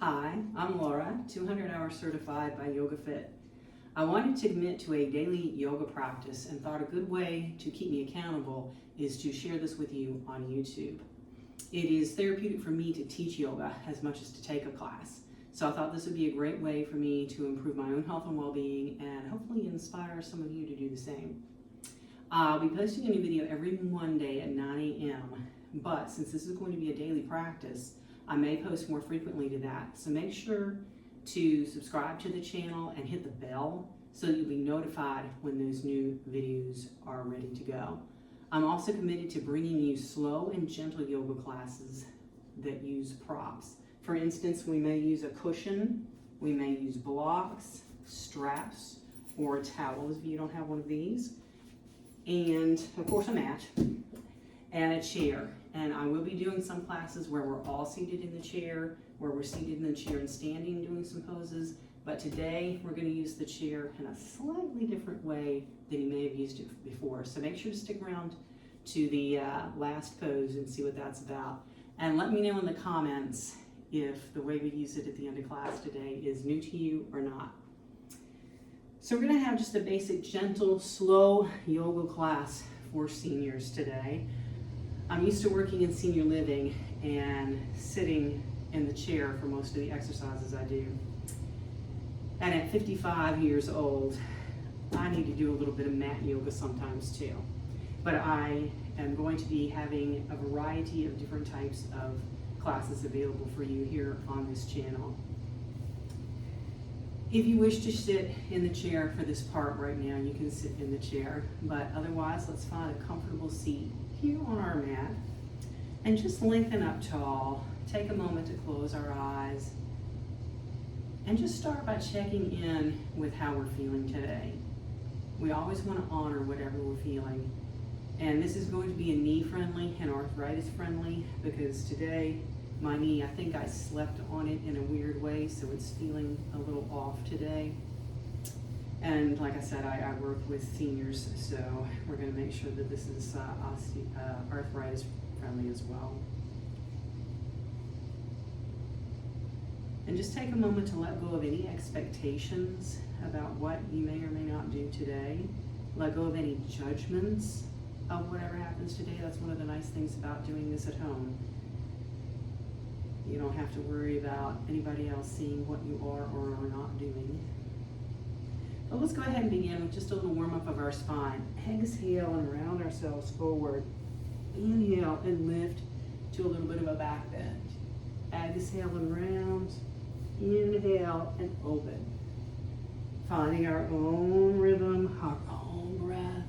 Hi, I'm Laura, 200-hour certified by YogaFit. I wanted to commit to a daily yoga practice and thought a good way to keep me accountable is to share this with you on YouTube. It is therapeutic for me to teach yoga as much as to take a class. So I thought this would be a great way for me to improve my own health and well-being and hopefully inspire some of you to do the same. I'll be posting a new video every Monday at 9 a.m. But since this is going to be a daily practice, I may post more frequently to that. So make sure to subscribe to the channel and hit the bell so that you'll be notified when those new videos are ready to go. I'm also committed to bringing you slow and gentle yoga classes that use props. For instance, we may use a cushion, we may use blocks, straps, or a towel if you don't have one of these, and of course a mat and a chair. And I will be doing some classes where we're all seated in the chair, where we're seated in the chair and standing doing some poses. But today we're going to use the chair in a slightly different way than you may have used it before. So make sure to stick around to the last pose and see what that's about. And let me know in the comments if the way we use it at the end of class today is new to you or not. So we're going to have just a basic, gentle, slow yoga class for seniors today. I'm used to working in senior living and sitting in the chair for most of the exercises I do. And at 55 years old, I need to do a little bit of mat yoga sometimes too. But I am going to be having a variety of different types of classes available for you here on this channel. If you wish to sit in the chair for this part right now, you can sit in the chair. But otherwise, let's find a comfortable seat here on our mat and just lengthen up tall. Take a moment to close our eyes and just start by checking in with how we're feeling today. We always want to honor whatever we're feeling. And this is going to be a knee friendly and arthritis friendly because today my knee, I think I slept on it in a weird way, so it's feeling a little off today. And like I said, I work with seniors, so we're going to make sure that this is arthritis friendly as well. And just take a moment to let go of any expectations about what you may or may not do today. Let go of any judgments of whatever happens today. That's one of the nice things about doing this at home. You don't have to worry about anybody else seeing what you are or are not doing. But let's go ahead and begin with just a little warm-up of our spine. Exhale and round ourselves forward. Inhale and lift to a little bit of a back bend. Exhale and round. Inhale and open. Finding our own rhythm, our own breath.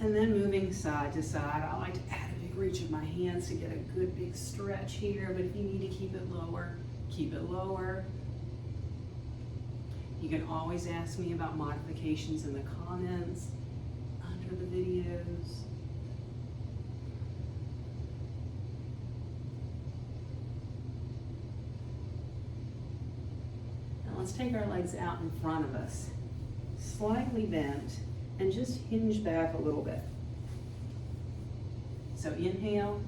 And then moving side to side. I like to add a big reach of my hands to get a good big stretch here, but if you need to keep it lower, keep it lower. You can always ask me about modifications in the comments under the videos. Now let's take our legs out in front of us, slightly bent, and just hinge back a little bit. So inhale,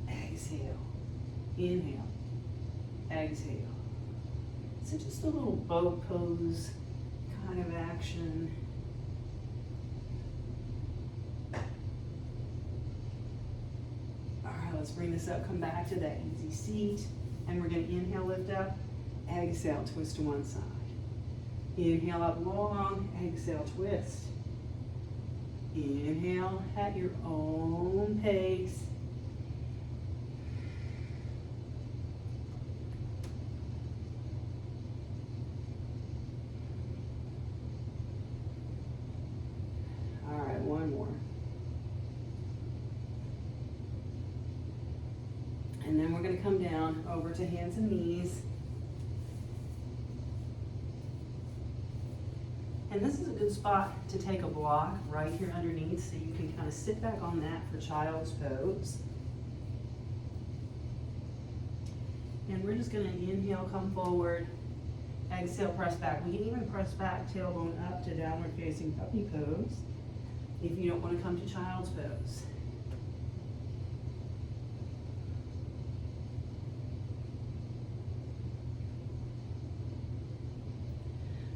exhale, inhale, exhale. So just a little boat pose kind of action. All right, let's bring this up, come back to that easy seat, and we're gonna inhale, lift up, exhale, twist to one side. Inhale up long, exhale, twist. Inhale at your own pace. All right, one more. And then we're going to come down over to hands and knees. And this is a good spot to take a block right here underneath so you can kind of sit back on that for child's pose. And we're just going to inhale, come forward, Exhale, press back. We can even press back, tailbone up to downward facing puppy pose if you don't want to come to child's pose.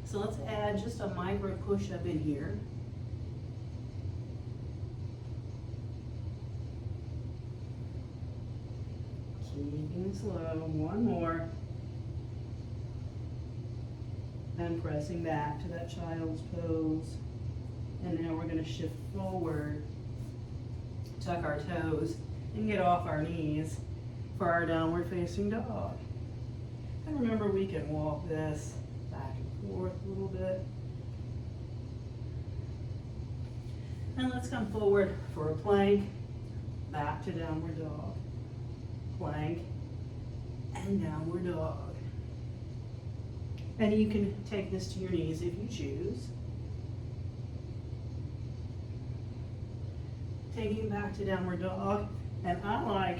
So let's add just a micro push-up in here. Keeping slow, one more. And pressing back to that child's pose. And now we're going to shift forward, tuck our toes, and get off our knees for our downward facing dog. And remember, we can walk this back and forth a little bit. And let's come forward for a plank, back to downward dog. Plank, and downward dog. And you can take this to your knees if you choose. Taking it back to downward dog, and I like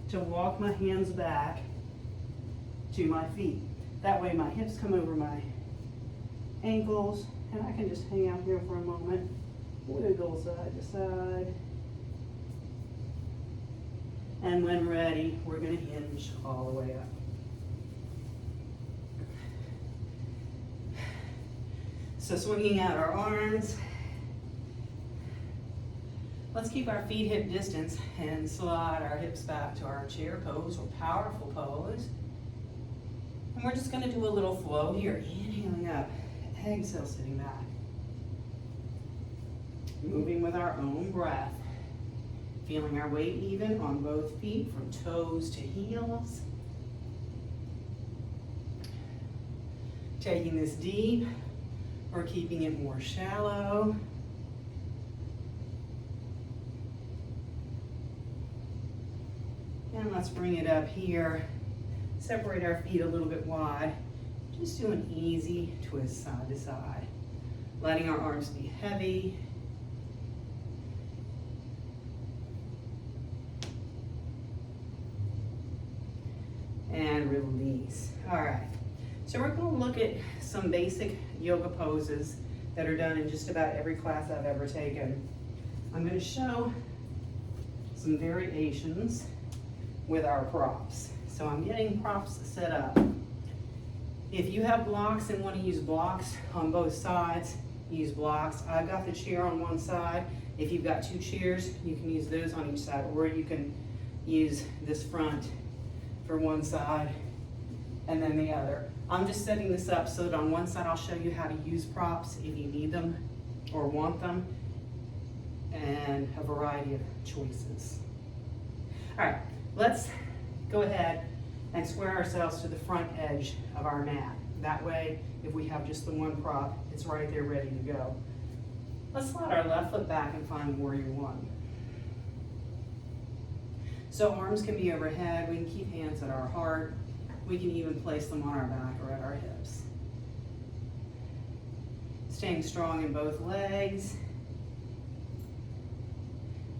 to walk my hands back to my feet. That way my hips come over my ankles, and I can just hang out here for a moment, wiggle side to side. And when ready, we're going to hinge all the way up. So swinging out our arms. Let's keep our feet hip distance and slide our hips back to our chair pose or powerful pose. And we're just going to do a little flow here. Inhaling up, exhale, sitting back. Moving with our own breath. Feeling our weight even on both feet from toes to heels. Taking this deep or keeping it more shallow. And let's bring it up here. Separate our feet a little bit wide. Just do an easy twist side to side. Letting our arms be heavy. And release. All right. So we're going to look at some basic yoga poses that are done in just about every class I've ever taken. I'm going to show some variations with our props. So I'm getting props set up. If you have blocks and want to use blocks on both sides, use blocks. I've got the chair on one side. If you've got two chairs, you can use those on each side, or you can use this front for one side and then the other. I'm just setting this up so that on one side I'll show you how to use props if you need them or want them, and a variety of choices. All right, let's go ahead and square ourselves to the front edge of our mat. That way, if we have just the one prop, it's right there ready to go. Let's slide our left foot back and find warrior one. So arms can be overhead, we can keep hands at our heart, we can even place them on our back or at our hips. Staying strong in both legs.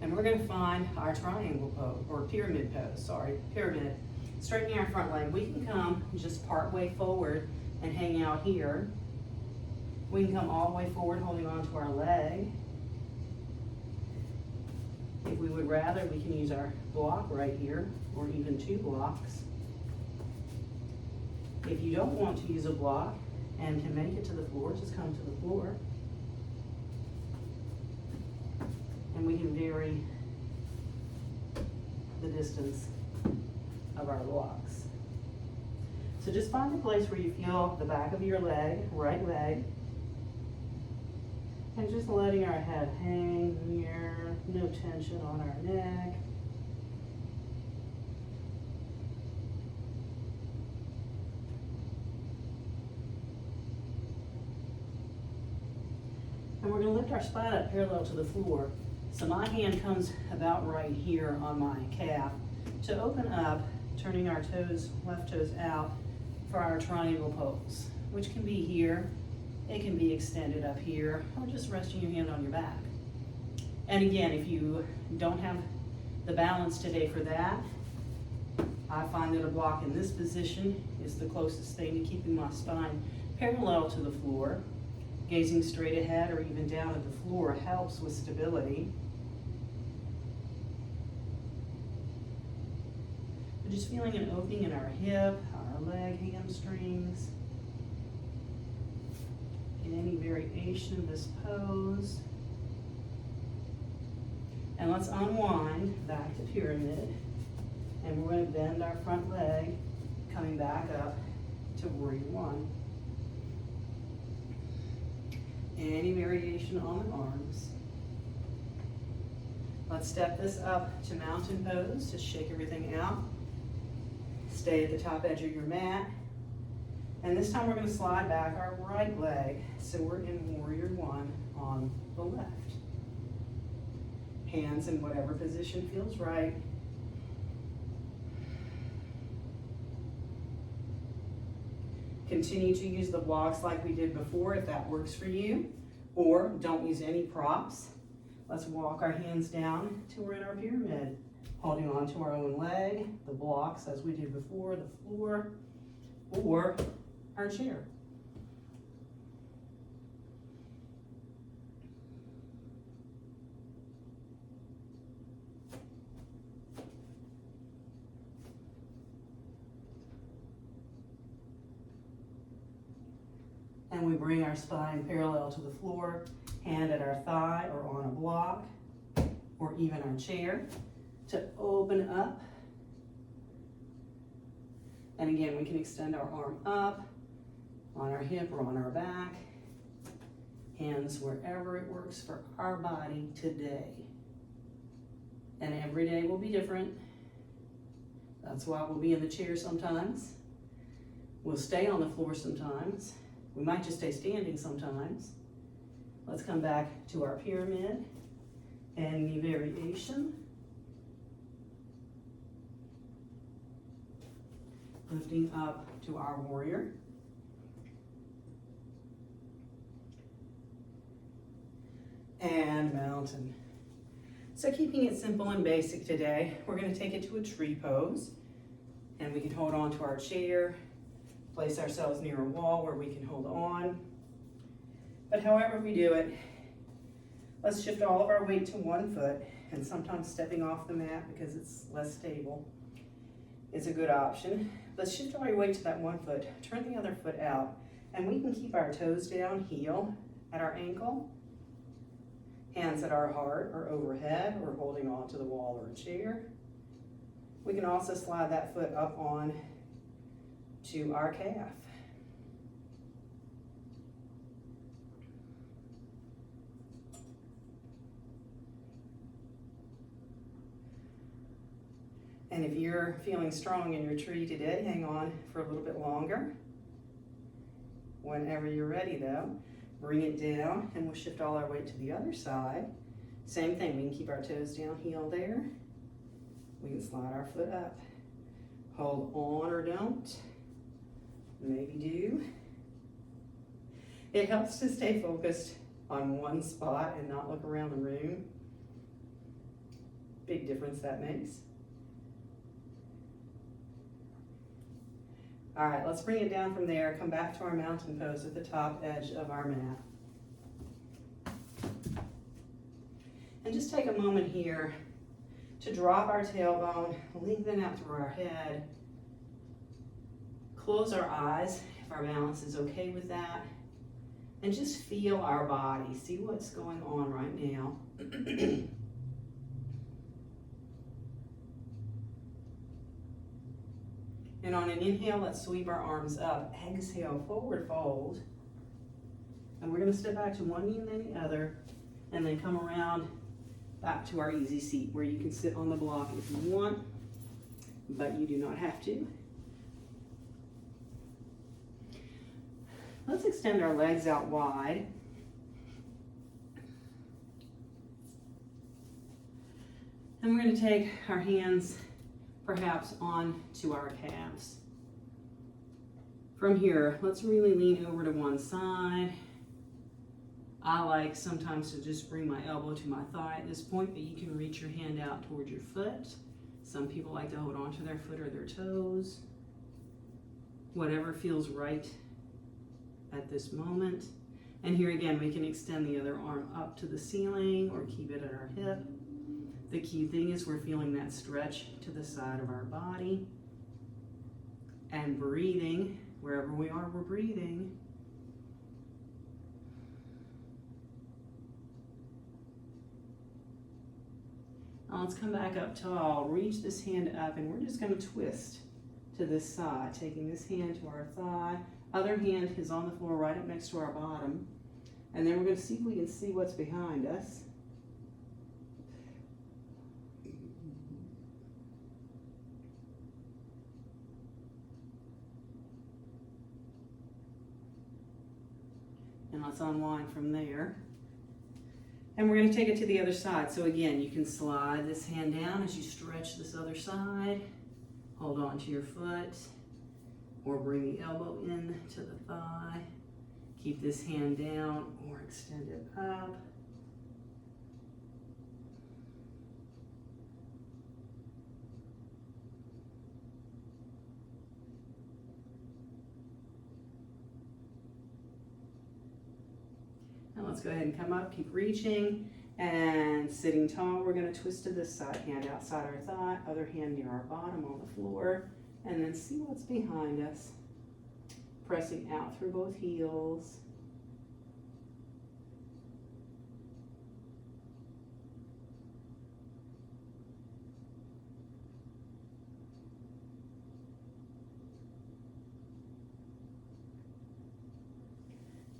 And we're going to find our triangle pose, or pyramid pose, pyramid. Straightening our front leg. We can come just part way forward and hang out here. We can come all the way forward holding on to our leg. If we would rather, we can use our block right here, or even two blocks. If you don't want to use a block and can make it to the floor, just come to the floor. And we can vary the distance of our blocks. So just find a place where you feel the back of your leg, right leg, and just letting our head hang here, no tension on our neck. And we're going to lift our spine up parallel to the floor. So my hand comes about right here on my calf to open up, turning our toes, left toes out for our triangle pose, which can be here, it can be extended up here, or just resting your hand on your back. And again, if you don't have the balance today for that, I find that a block in this position is the closest thing to keeping my spine parallel to the floor. Gazing straight ahead or even down at the floor helps with stability. But just feeling an opening in our hip, our leg, hamstrings. In any variation of this pose. And let's unwind back to pyramid. And we're going to bend our front leg, coming back up to warrior one. Any variation on the arms. Let's step this up to mountain pose. Just shake everything out. Stay at the top edge of your mat. And this time we're going to slide back our right leg. So we're in warrior one on the left. Hands in whatever position feels right. Continue to use the blocks like we did before if that works for you, or don't use any props. Let's walk our hands down till we're in our pyramid, holding on to our own leg, the blocks as we did before, the floor, or our chair. And we bring our spine parallel to the floor, hand at our thigh or on a block, or even our chair, to open up. And again, we can extend our arm up, on our hip or on our back, hands wherever it works for our body today. And every day will be different. That's why we'll be in the chair sometimes. We'll stay on the floor sometimes. We might just stay standing sometimes. Let's come back to our pyramid. Any variation. Lifting up to our warrior. And mountain. So keeping it simple and basic today, we're going to take it to a tree pose. And we can hold on to our chair. Place ourselves near a wall where we can hold on. But however we do it, let's shift all of our weight to one foot, and sometimes stepping off the mat because it's less stable is a good option. Let's shift all your weight to that one foot, turn the other foot out, and we can keep our toes down, heel at our ankle, hands at our heart or overhead or holding on to the wall or a chair. We can also slide that foot up on to our calf. And if you're feeling strong in your tree today, hang on for a little bit longer. Whenever you're ready though, bring it down and we'll shift all our weight to the other side. Same thing, we can keep our toes down, heel there. We can slide our foot up. Hold on or don't. Maybe do. It helps to stay focused on one spot and not look around the room. Big difference that makes. All right, let's bring it down from there. Come back to our mountain pose at the top edge of our mat. And just take a moment here to drop our tailbone, lengthen out through our head. Close our eyes if our balance is okay with that. And just feel our body. See what's going on right now. And on an inhale, let's sweep our arms up. Exhale, forward fold. And we're going to step back to one knee and then the other. And then come around back to our easy seat where you can sit on the block if you want, but you do not have to. Let's extend our legs out wide. And we're going to take our hands perhaps on to our calves. From here, let's really lean over to one side. I like sometimes to just bring my elbow to my thigh at this point, but you can reach your hand out toward your foot. Some people like to hold on to their foot or their toes. Whatever feels right at this moment. And here again, we can extend the other arm up to the ceiling or keep it at our hip. The key thing is we're feeling that stretch to the side of our body. And breathing, wherever we are, we're breathing. Now let's come back up tall, reach this hand up, and we're just going to twist to this side, taking this hand to our thigh. Other hand is on the floor right up next to our bottom. And then we're going to see if we can see what's behind us. And let's unwind from there. And we're going to take it to the other side. So again, you can slide this hand down as you stretch this other side. Hold on to your foot, or bring the elbow in to the thigh. Keep this hand down or extend it up. Now let's go ahead and come up, keep reaching, and sitting tall, we're going to twist to this side, hand outside our thigh, other hand near our bottom on the floor, and then see what's behind us. Pressing out through both heels.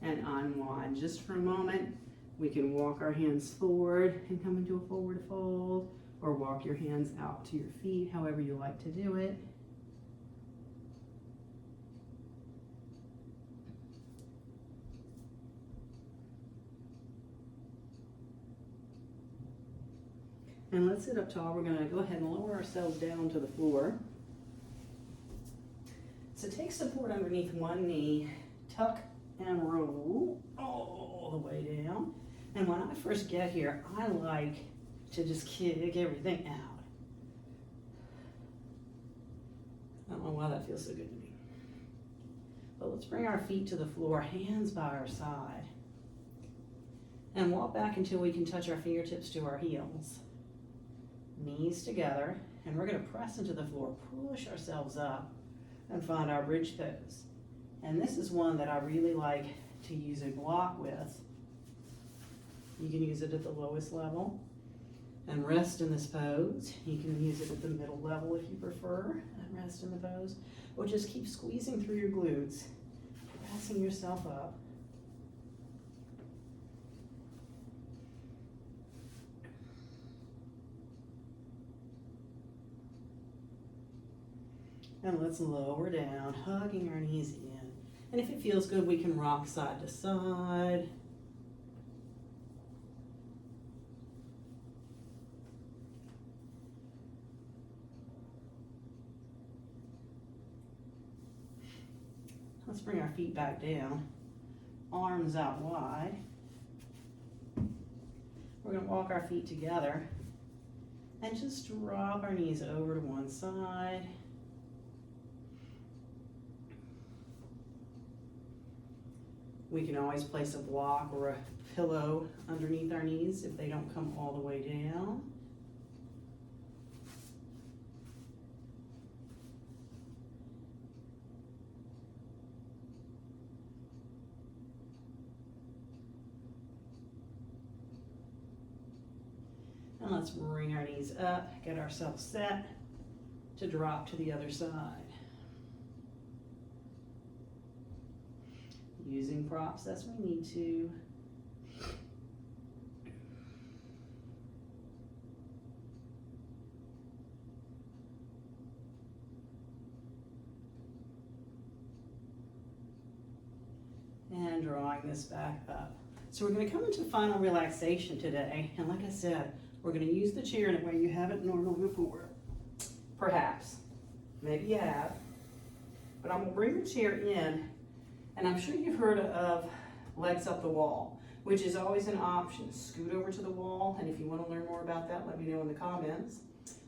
And unwind just for a moment. We can walk our hands forward and come into a forward fold, or walk your hands out to your feet, however you like to do it. And let's sit up tall. We're going to go ahead and lower ourselves down to the floor. So take support underneath one knee, tuck and roll all the way down. And when I first get here, I like to just kick everything out. I don't know why that feels so good to me. But let's bring our feet to the floor, hands by our side. And walk back until we can touch our fingertips to our heels. Knees together, and we're going to press into the floor, push ourselves up, and find our bridge pose. And this is one that I really like to use a block with. You can use it at the lowest level and rest in this pose. You can use it at the middle level if you prefer and rest in the pose. Or just keep squeezing through your glutes, pressing yourself up. And let's lower down, hugging our knees in. And if it feels good, we can rock side to side. Let's bring our feet back down, arms out wide. We're going to walk our feet together and just drop our knees over to one side. We can always place a block or a pillow underneath our knees if they don't come all the way down. And let's bring our knees up, get ourselves set to drop to the other side. Using props as we need to. And drawing this back up. So we're going to come into final relaxation today. And like I said, we're going to use the chair in a way you haven't normally before. Perhaps. Maybe you have. But I'm going to bring the chair in. And I'm sure you've heard of legs up the wall, which is always an option. Scoot over to the wall, and if you want to learn more about that, let me know in the comments.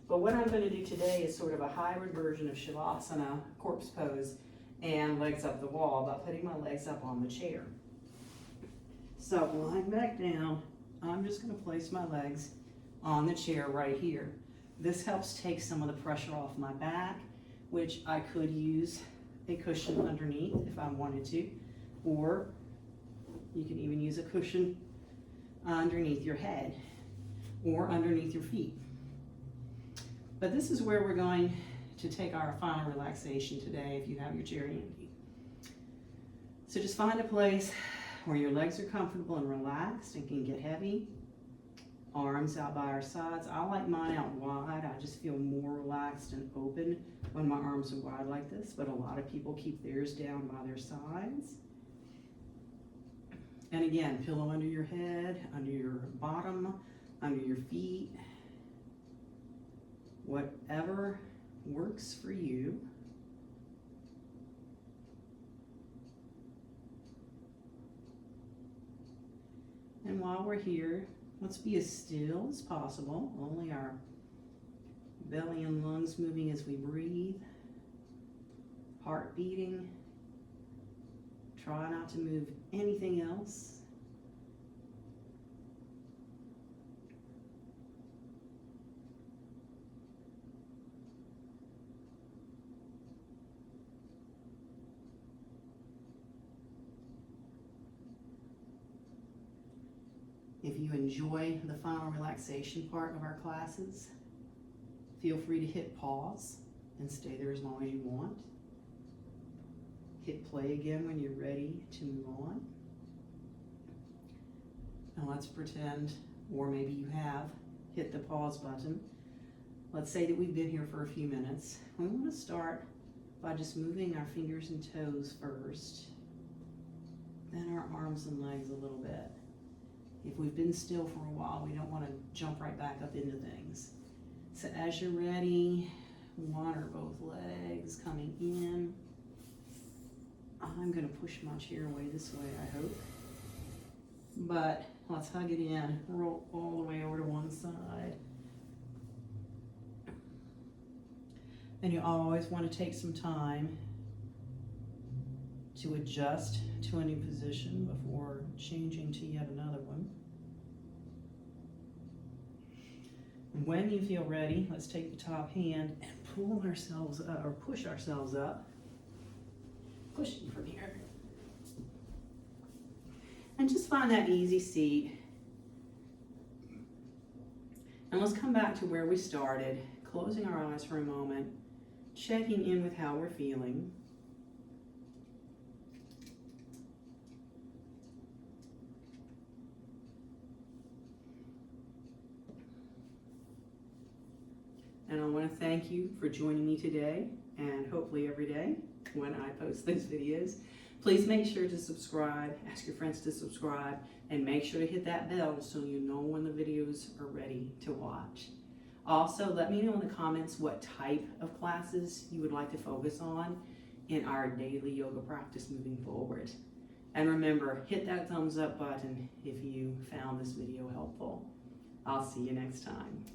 But what I'm going to do today is sort of a hybrid version of Shavasana, corpse pose, and legs up the wall by putting my legs up on the chair. So lying back down, I'm just going to place my legs on the chair right here. This helps take some of the pressure off my back, which I could use a cushion underneath if I wanted to, or you can even use a cushion underneath your head or underneath your feet. But this is where we're going to take our final relaxation today if you have your chair handy. So just find a place where your legs are comfortable and relaxed and can get heavy. Arms out by our sides. I like mine out wide. I just feel more relaxed and open when my arms are wide like this, but a lot of people keep theirs down by their sides. And again, pillow under your head, under your bottom, under your feet. Whatever works for you. And while we're here, let's be as still as possible, only our belly and lungs moving as we breathe, heart beating. Try not to move anything else. If you enjoy the final relaxation part of our classes, feel free to hit pause and stay there as long as you want. Hit play again when you're ready to move on. Now let's pretend, or maybe you have, hit the pause button. Let's say that we've been here for a few minutes. We want to start by just moving our fingers and toes first, then our arms and legs a little bit. If we've been still for a while, we don't want to jump right back up into things. So as you're ready, one or both legs coming in. I'm going to push my chair away this way, I hope. But let's hug it in, roll all the way over to one side. And you always want to take some time to adjust to a new position before changing to yet another one. When you feel ready, let's take the top hand and pull ourselves up, or push ourselves up. Pushing from here. And just find that easy seat. And let's come back to where we started, closing our eyes for a moment, checking in with how we're feeling. And I want to thank you for joining me today, and hopefully every day when I post those videos. Please make sure to subscribe, ask your friends to subscribe, and make sure to hit that bell so you know when the videos are ready to watch. Also, let me know in the comments what type of classes you would like to focus on in our daily yoga practice moving forward. And remember, hit that thumbs up button if you found this video helpful. I'll see you next time.